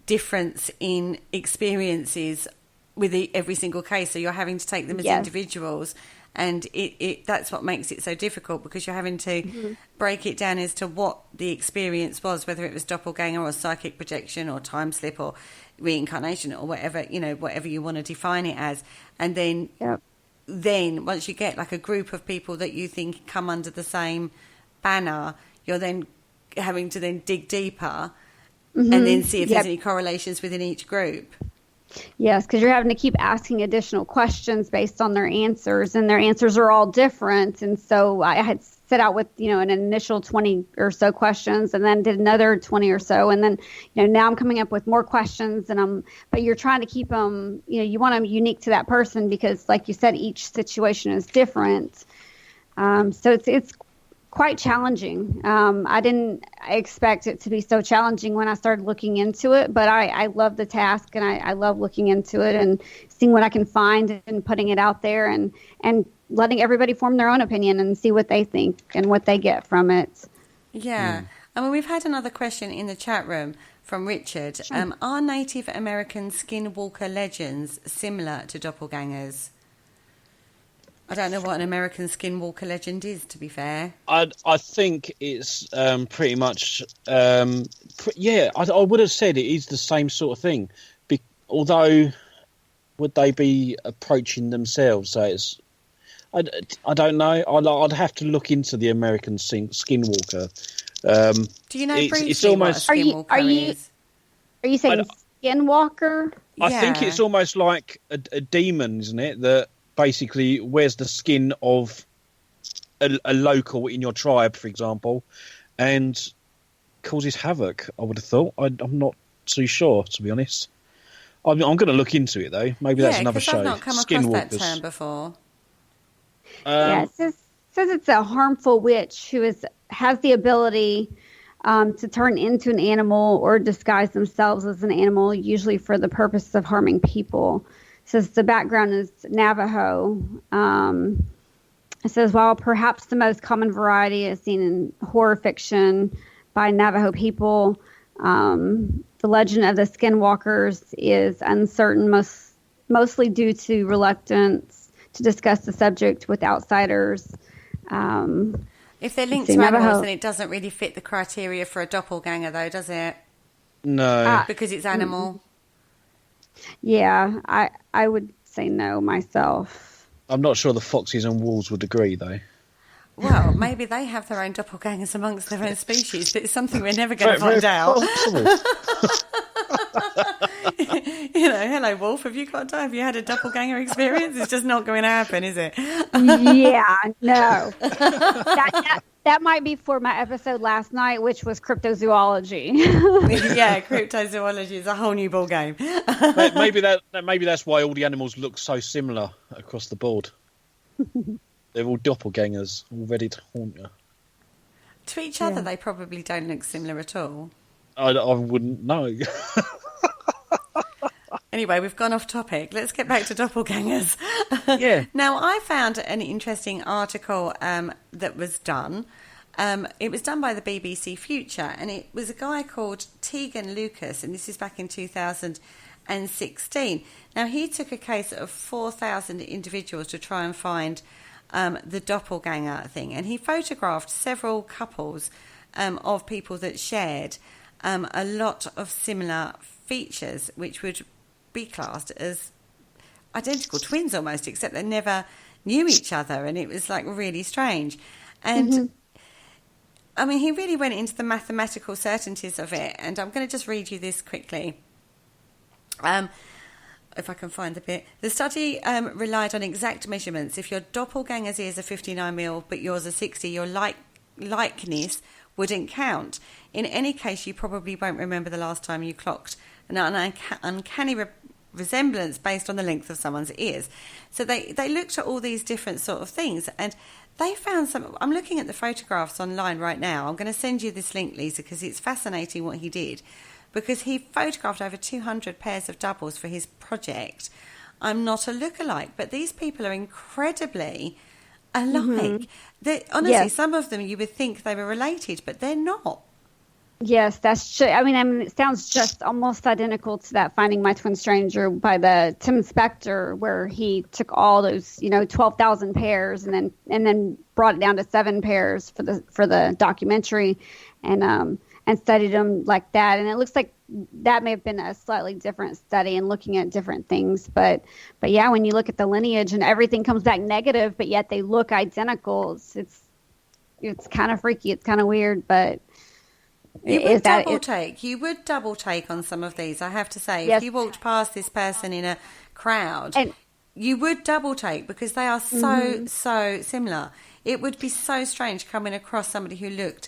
difference in experiences with every single case, so you're having to take them as individuals, and that's what makes it so difficult, because you're having to break it down as to what the experience was, whether it was doppelganger or psychic projection or time slip or reincarnation or whatever, whatever you want to define it as. And then then once you get like a group of people that you think come under the same banner, you're then having to then dig deeper and then see if there's any correlations within each group. Yes, because you're having to keep asking additional questions based on their answers, and their answers are all different. And so I had set out with, an initial 20 or so questions, and then did another 20 or so. And then, now I'm coming up with more questions, but you're trying to keep them, you want them unique to that person, because like you said, each situation is different. So it's quite challenging. I didn't expect it to be so challenging when I started looking into it, but I love the task, and I love looking into it and seeing what I can find and putting it out there and letting everybody form their own opinion and see what they think and what they get from it. Yeah. I mean, we've had another question in the chat room from Richard. Sure. Are Native American skinwalker legends similar to doppelgangers? I don't know what an American skinwalker legend is, to be fair. I think it's pretty much... I would have said it is the same sort of thing. Although, would they be approaching themselves? So it's... I don't know. I'd have to look into the American skinwalker. Do you know briefly it's almost... what a skinwalker is? Are you saying skinwalker? I think Yeah. it's almost like a demon, isn't it? That basically wears the skin of a local in your tribe, for example, and causes havoc. I would have thought. I'm not too sure, to be honest. I'm going to look into it though. Maybe that's another 'cause show. I've not come across that Skinwalkers. term before. Yeah, it says it's a harmful witch who has the ability to turn into an animal or disguise themselves as an animal, usually for the purpose of harming people. It says the background is Navajo. It says, while perhaps the most common variety is seen in horror fiction by Navajo people, the legend of the skinwalkers is uncertain, mostly due to reluctance to discuss the subject with outsiders. If they're linked See, to Navajo. animals, then it doesn't really fit the criteria for a doppelganger, though, does it? No. Because it's animal. Yeah, I would say no myself. I'm not sure the foxes and wolves would agree, though. Well, maybe they have their own doppelgangers amongst their own species, but it's something we're never going to Very find out. possible. Hello, Wolf. Have you had a doppelganger experience? It's just not going to happen, is it? Yeah, no. That might be for my episode last night, which was cryptozoology. Yeah, cryptozoology is a whole new ball game. maybe that's why all the animals look so similar across the board. They're all doppelgangers, all ready to haunt you. To each other, they probably don't look similar at all. I wouldn't know. Anyway, we've gone off topic. Let's get back to doppelgangers. Yeah. Now, I found an interesting article that was done. It was done by the BBC Future, and it was a guy called Tegan Lucas, and this is back in 2016. Now, he took a case of 4,000 individuals to try and find the doppelganger thing, and he photographed several couples of people that shared a lot of similar features, which would be classed as identical twins almost, except they never knew each other, and it was like really strange. And I mean, he really went into the mathematical certainties of it, and I'm going to just read you this quickly. If I can find the bit. The study relied on exact measurements. If your doppelganger's ears are 59 mil, but yours are 60, your likeness wouldn't count. In any case, you probably won't remember the last time you clocked an uncanny resemblance based on the length of someone's ears. So they looked at all these different sort of things, and they found some. I'm looking at the photographs online right now. I'm going to send you this link, Lisa, because it's fascinating what he did. Because he photographed over 200 pairs of doubles for his project. I'm not a lookalike, but these people are incredibly alike. Honestly, Yes. some of them you would think they were related, but they're not. Yes, that's true. I mean, it sounds just almost identical to that Finding My Twin Stranger by the Tim Spector, where he took all those, 12,000 pairs and then brought it down to 7 pairs for the documentary, and studied them like that. And it looks like that may have been a slightly different study and looking at different things. But yeah, when you look at the lineage and everything comes back negative, but yet they look identical, it's kind of freaky. It's kind of weird, but. You would double take on some of these, I have to say. Yes. If you walked past this person in a crowd, you would double take because they are so similar. It would be so strange coming across somebody who looked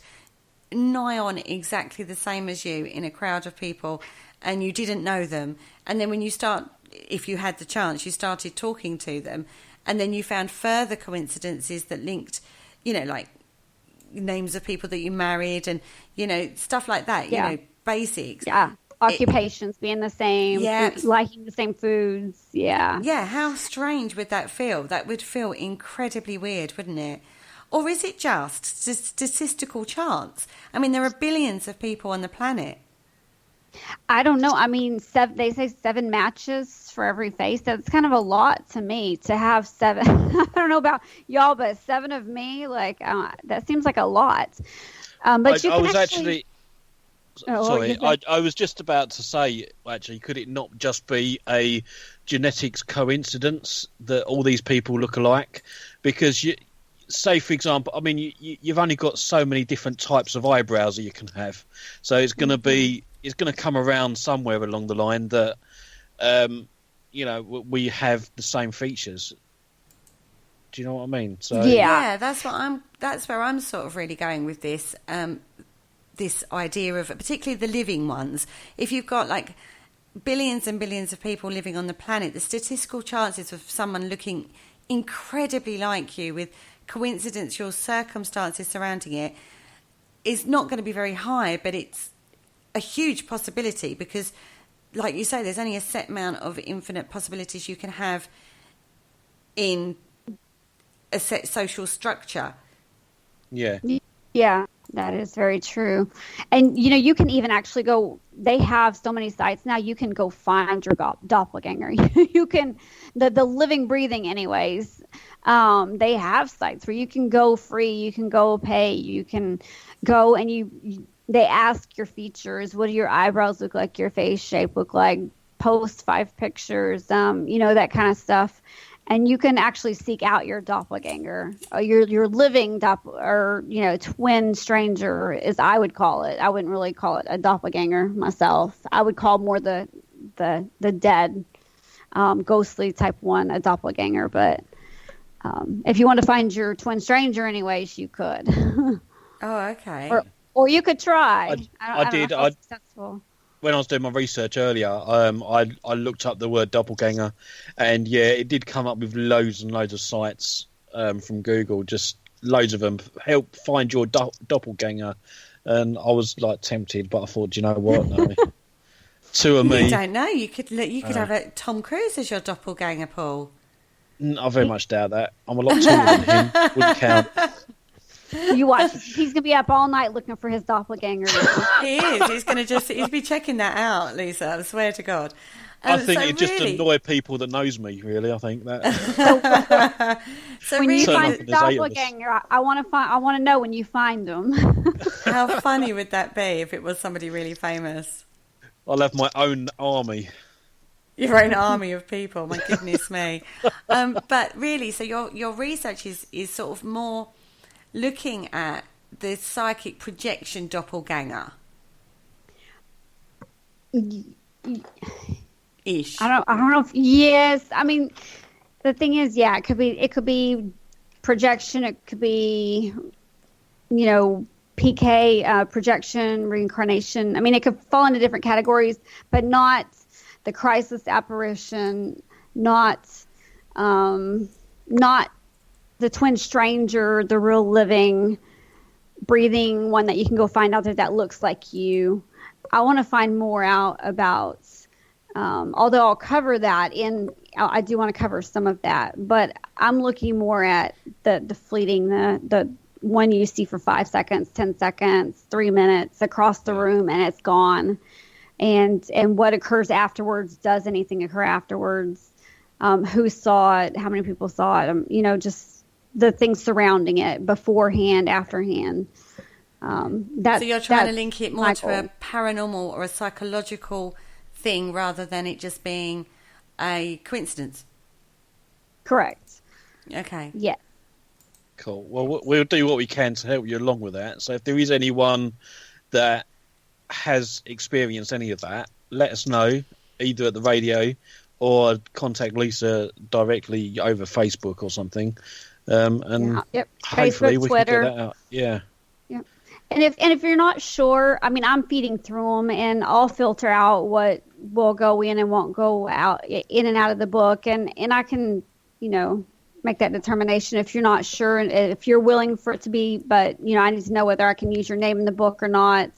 nigh on exactly the same as you in a crowd of people and you didn't know them. And then when you if you had the chance, you started talking to them, and then you found further coincidences that linked, like names of people that you married and stuff like that. Basics. Occupations being the same, liking the same foods. How strange would that feel? That would feel incredibly weird, wouldn't it? Or is it just statistical chance? I mean, there are billions of people on the planet. I don't know. I mean, they say 7 matches for every face. That's kind of a lot to me to have 7. I don't know about y'all, but 7 of me, that seems like a lot. But you can actually. I was just about to say, actually, could it not just be a genetics coincidence that all these people look alike? Because say, for example, I mean, you've only got so many different types of eyebrows that you can have. So it's going to be, it's going to come around somewhere along the line that we have the same features. Do you know what I mean? So yeah, that's where I'm sort of really going with this. This idea of particularly the living ones. If you've got like billions and billions of people living on the planet, the statistical chances of someone looking incredibly like you with coincidental circumstances surrounding it is not going to be very high, but it's a huge possibility because, like you say, there's only a set amount of infinite possibilities you can have in a set social structure. Yeah. Yeah, that is very true. And, you can even actually go, they have so many sites now, you can go find your doppelganger. You can, the living, breathing anyways, they have sites where you can go free, you can go pay, you can go and they ask your features. What do your eyebrows look like? Your face shape look like? Post 5 pictures, that kind of stuff. And you can actually seek out your doppelganger, your living twin stranger, as I would call it. I wouldn't really call it a doppelganger myself. I would call more the dead, ghostly type one a doppelganger. But if you want to find your twin stranger, anyways, you could. Oh, okay. Or you could try. I did. Successful. When I was doing my research earlier, I looked up the word doppelganger, and it did come up with loads and loads of sites from Google, just loads of them. Help find your doppelganger, and I was like tempted, but I thought, you know what? No. Two of me. You don't know. You could have Tom Cruise as your doppelganger, Paul. I very much doubt that. I'm a lot taller than him. Wouldn't count. You watch. He's gonna be up all night looking for his doppelganger. He is. He'll be checking that out, Lisa. I swear to God. I think it just annoy people that knows me. Really, I think that. So when you find the doppelganger, I want to know when you find them. How funny would that be if it was somebody really famous? I'll have my own army. Your own army of people. My goodness me. But really, so your research is sort of more looking at the psychic projection doppelganger. Ish. I don't know if, yes. I mean, the thing is, it could be projection. It could be, PK, projection, reincarnation. I mean, it could fall into different categories, but not the crisis apparition, not the twin stranger, the real living, breathing one that you can go find out there that looks like you. I want to find more out about, although I'll cover that I do want to cover some of that, but I'm looking more at the fleeting, the one you see for 5 seconds, 10 seconds, 3 minutes across the room and it's gone. And what occurs afterwards, does anything occur afterwards? Who saw it? How many people saw it? Just the things surrounding it beforehand, afterhand. So you're trying to link it more to a paranormal or a psychological thing rather than it just being a coincidence. Correct. Okay. Yeah. Cool. Well, we'll do what we can to help you along with that. So if there is anyone that has experienced any of that, let us know either at the radio or contact Lisa directly over Facebook or something. And hopefully Facebook, we Twitter. can get that out. Yeah. Yeah. And if you're not sure, I mean, I'm feeding through them and I'll filter out what will go in and won't go out, in and out of the book. And I can, make that determination if you're not sure and if you're willing for it to be, but, I need to know whether I can use your name in the book or not.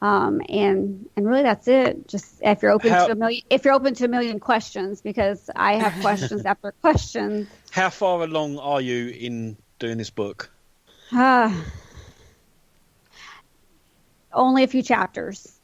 And really that's it. Just if you're open to a million questions, because I have questions after questions. How far along are you in doing this book? Only a few chapters.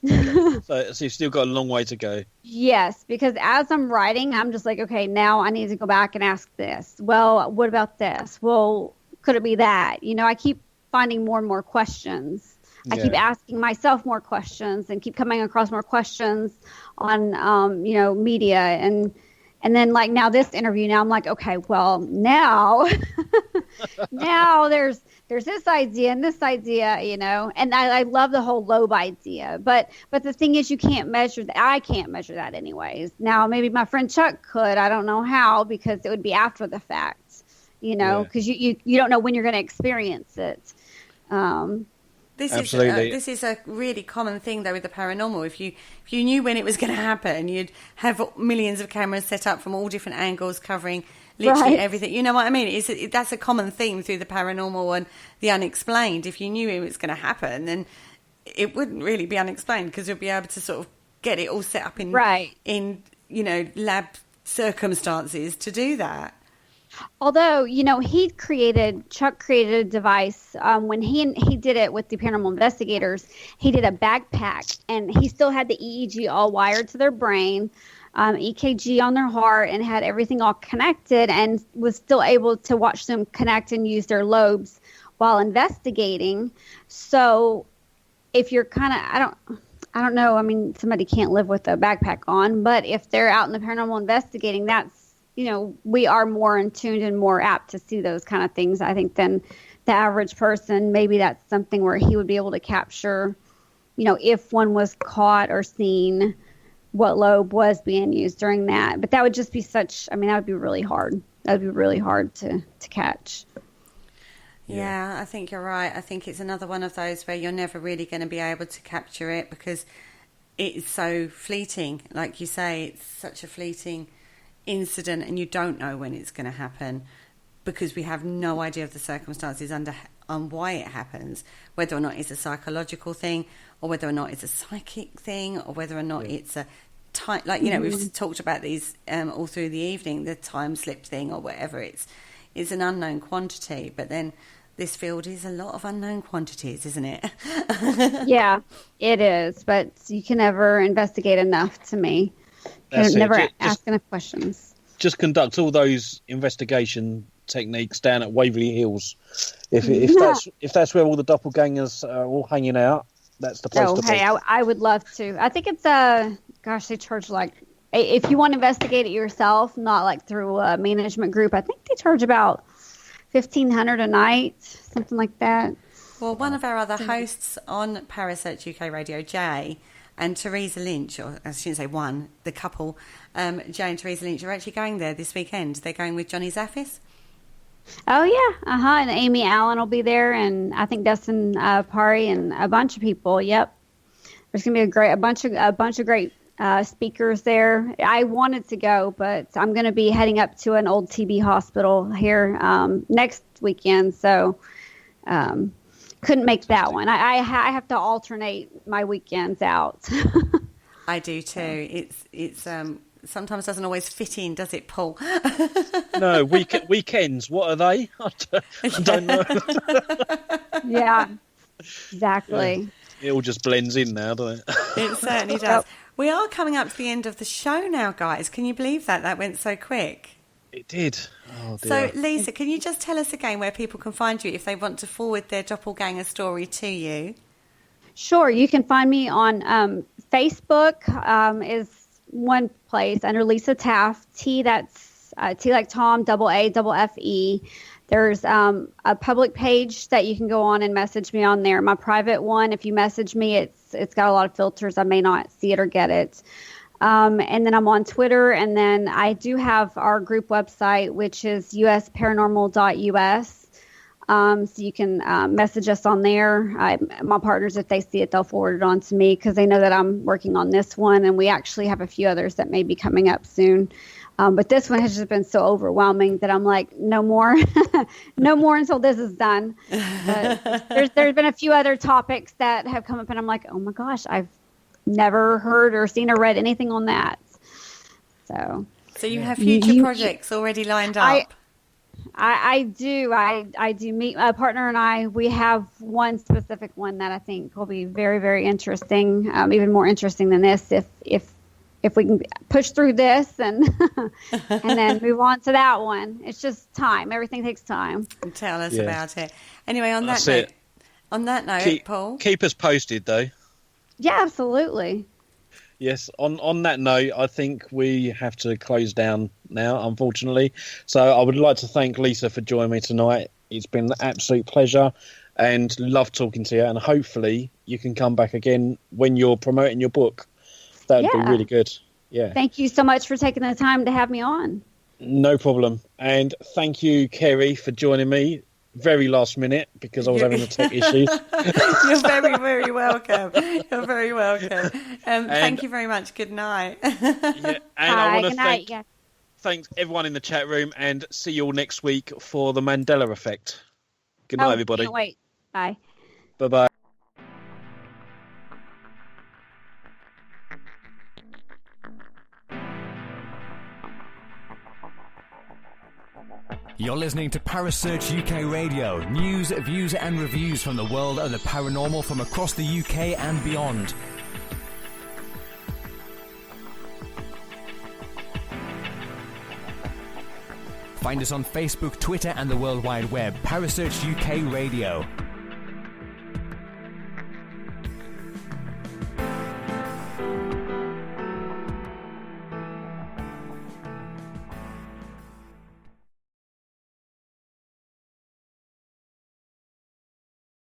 So you've still got a long way to go. Yes, because as I'm writing, I'm just like, okay, now I need to go back and ask this. Well, what about this? Well, could it be that? I keep finding more and more questions. I keep asking myself more questions and keep coming across more questions on, media. And then now this interview, now I'm like, okay, well, now, now there's there's this idea and this idea, you know, and I love the whole lobe idea, but the thing is, you can't measure that. I can't measure that anyways. Now, maybe my friend Chuck could. I don't know how, because it would be after the fact, you know, because you don't know when you're going to experience it. Absolutely. This is a really common thing, though, with the paranormal. If you knew when it was going to happen, you'd have millions of cameras set up from all different angles covering literally everything. You know what I mean? That's a common theme through the paranormal and the unexplained. If you knew it was going to happen, then it wouldn't really be unexplained, because you'll be able to sort of get it all set up in lab circumstances to do that. Although, you know, Chuck created a device when he did it with the paranormal investigators. He did a backpack, and he still had the EEG all wired to their brain, EKG on their heart, and had everything all connected, and was still able to watch them connect and use their lobes while investigating. So if you're kind of, I don't know, I mean, somebody can't live with a backpack on, but if they're out in the paranormal investigating, that's, you know, we are more in tune and more apt to see those kind of things, I think, than the average person. Maybe that's something where he would be able to capture, you know, if one was caught or seen, what lobe was being used during that. But that would just be that would be really hard. That would be really hard to catch. Yeah, I think you're right. I think it's another one of those where you're never really going to be able to capture it, because it is so fleeting. Like you say, it's such a fleeting incident, and you don't know when it's going to happen, because we have no idea of the circumstances on why it happens, whether or not it's a psychological thing, or whether or not it's a psychic thing, or whether or not it's a time, like, you know, we've talked about these all through the evening, the time slip thing or whatever. It's an unknown quantity, but then this field is a lot of unknown quantities, isn't it? Yeah, it is, but you can never investigate enough, to me. Never ask enough questions. Just conduct all those investigation techniques down at Waverley Hills. If that's where all the doppelgangers are all hanging out, that's the place to be. Hey, I would love to. I think it's they charge like, if you want to investigate it yourself, not like through a management group, I think they charge about $1,500 a night, something like that. Well, one of our other hosts on Parasearch UK Radio, Jay, and Teresa Lynch, or I shouldn't say one, the couple, Jay and Teresa Lynch, are actually going there this weekend. They're going with Johnny Zaffis. Oh, yeah. And Amy Allen will be there, and I think Dustin Pari, and a bunch of people. Yep. There's going to be a bunch of great speakers there. I wanted to go, but I'm going to be heading up to an old TB hospital here next weekend, so couldn't make that one. I have to alternate my weekends out. I do too. It's sometimes doesn't always fit in, does it, Paul? No, weekends. What are they? I don't know. Yeah, exactly. Yeah. It all just blends in now, doesn't it? It certainly does. We are coming up to the end of the show now, guys. Can you believe that? That went so quick. It did. Oh, dear. So, Lisa, can you just tell us again where people can find you if they want to forward their doppelganger story to you? Sure. You can find me on Facebook is one place under Lisa Taaffe. T, that's T like Tom, AAFE. There's a public page that you can go on and message me on there. My private one, if you message me, it's got a lot of filters. I may not see it or get it. And then I'm on Twitter, and then I do have our group website, which is usparanormal.us. So you can message us on there. My partners, if they see it, they'll forward it on to me, because they know that I'm working on this one, and we actually have a few others that may be coming up soon. But this one has just been so overwhelming that I'm like, no more, no more until this is done. But there's been a few other topics that have come up, and I'm like, oh my gosh, I've never heard or seen or read anything on that. So you have future projects already lined up. I do. I do. Meet my partner and I. We have one specific one that I think will be very, very interesting. Even more interesting than this, if we can push through this and then move on to that one. It's just time. Everything takes time. Tell us about it. Anyway, on that note, Paul, keep us posted, though. Yeah, absolutely. Yes, on that note, I think we have to close down now, unfortunately. So I would like to thank Lisa for joining me tonight. It's been an absolute pleasure, and love talking to you. And hopefully, you can come back again when you're promoting your book. That would be really good. Yeah. Thank you so much for taking the time to have me on. No problem. And thank you, Kerry, for joining me. Very last minute because I was having the tech issues. You're very, very welcome. You're very welcome. Thank you very much. Good night. Yeah, and I want to Thanks everyone in the chat room, and see you all next week for the Mandela Effect. Good night, everybody. Can't wait. Bye. Bye-bye. You're listening to Parasearch UK Radio. News, views and reviews from the world of the paranormal from across the UK and beyond. Find us on Facebook, Twitter and the World Wide Web. Parasearch UK Radio.